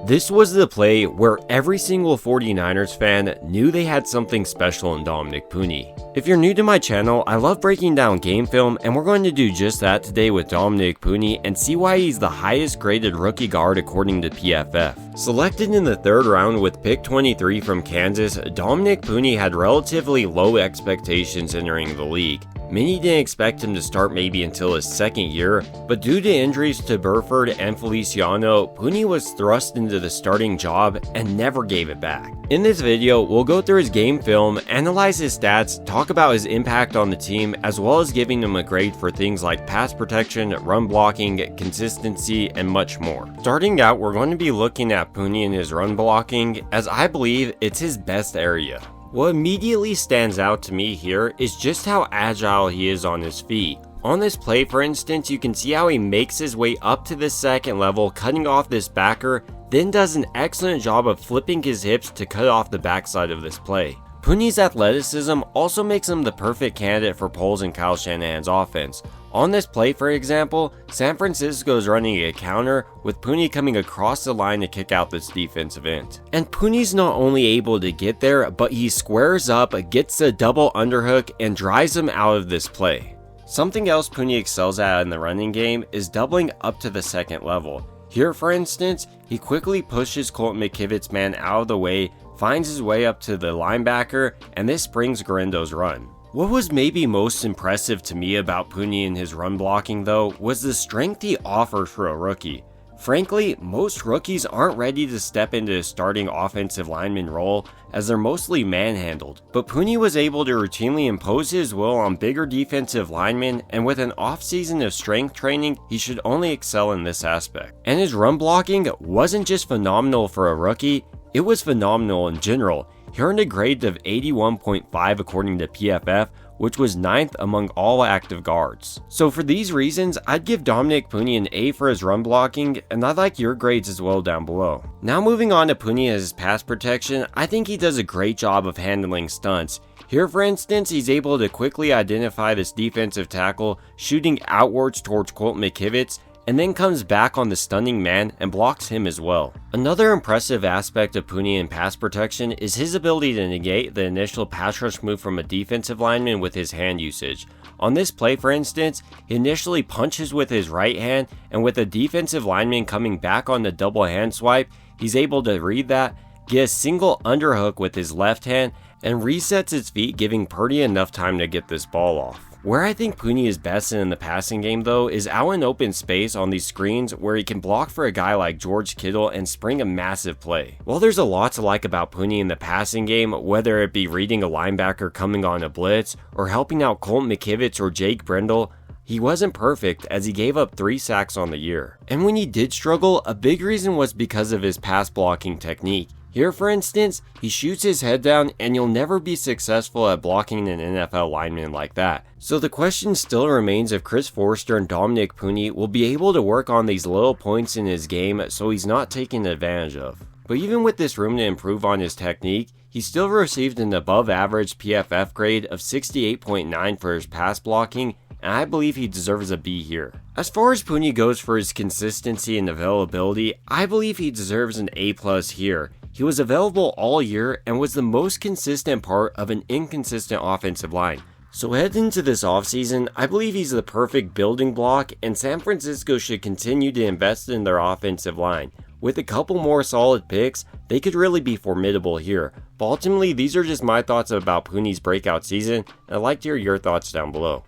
This was the play where every single 49ers fan knew they had something special in Dominick Puni. If you're new to my channel, I love breaking down game film, and we're going to do just that today with Dominick Puni and see why he's the highest graded rookie guard according to PFF. Selected in the 3rd round with pick 23 from Kansas, Dominick Puni had relatively low expectations entering the league. Many didn't expect him to start maybe until his 2nd year, but due to injuries to Burford and Feliciano, Puni was thrust into the starting job and never gave it back. In this video, we'll go through his game film, analyze his stats, talk about his impact on the team, as well as giving him a grade for things like pass protection, run blocking, consistency, and much more. Starting out, we're going to be looking at Puni and his run blocking, as I believe it's his best area. What immediately stands out to me here is just how agile he is on his feet. On this play, for instance, you can see how he makes his way up to the 2nd level, cutting off this backer, then does an excellent job of flipping his hips to cut off the backside of this play. Puni's athleticism also makes him the perfect candidate for Poles and Kyle Shanahan's offense. On this play, for example, San Francisco is running a counter with Puni coming across the line to kick out this defensive end. And Puni's not only able to get there, but he squares up, gets a double underhook, and drives him out of this play. Something else Puni excels at in the running game is doubling up to the 2nd level. Here, for instance, he quickly pushes Colton McKivitz's man out of the way, finds his way up to the linebacker, and this springs Garindo's run. What was maybe most impressive to me about Puni and his run blocking though was the strength he offers for a rookie. Frankly, most rookies aren't ready to step into a starting offensive lineman role as they're mostly manhandled, but Puni was able to routinely impose his will on bigger defensive linemen, and with an off-season of strength training, he should only excel in this aspect. And his run blocking wasn't just phenomenal for a rookie, it was phenomenal in general. He earned a grade of 81.5 according to PFF, which was 9th among all active guards. So for these reasons, I'd give Dominick Puni an A for his run blocking, and I'd like your grades as well down below. Now moving on to Puni as his pass protection, I think he does a great job of handling stunts. Here, for instance, he's able to quickly identify this defensive tackle shooting outwards towards Colton McKivitz, and then comes back on the stunning man and blocks him as well. Another impressive aspect of Puni in pass protection is his ability to negate the initial pass rush move from a defensive lineman with his hand usage. On this play, for instance, he initially punches with his right hand, and with a defensive lineman coming back on the double hand swipe, he's able to read that, get a single underhook with his left hand, and resets his feet, giving Purdy enough time to get this ball off. Where I think Puni is best in the passing game though is out in open space on these screens where he can block for a guy like George Kittle and spring a massive play. While there's a lot to like about Puni in the passing game, whether it be reading a linebacker coming on a blitz or helping out Colton McKivitz or Jake Brendel, he wasn't perfect as he gave up 3 sacks on the year. And when he did struggle, a big reason was because of his pass blocking technique. Here, for instance, he shoots his head down, and you'll never be successful at blocking an NFL lineman like that. So the question still remains if Chris Forster and Dominick Puni will be able to work on these little points in his game so he's not taken advantage of. But even with this room to improve on his technique, he still received an above average PFF grade of 68.9 for his pass blocking, and I believe he deserves a B here. As far as Puni goes for his consistency and availability, I believe he deserves an A+ here. He was available all year and was the most consistent part of an inconsistent offensive line. So heading into this offseason, I believe he's the perfect building block, and San Francisco should continue to invest in their offensive line. With a couple more solid picks, they could really be formidable here. But ultimately, these are just my thoughts about Puni's breakout season, and I'd like to hear your thoughts down below.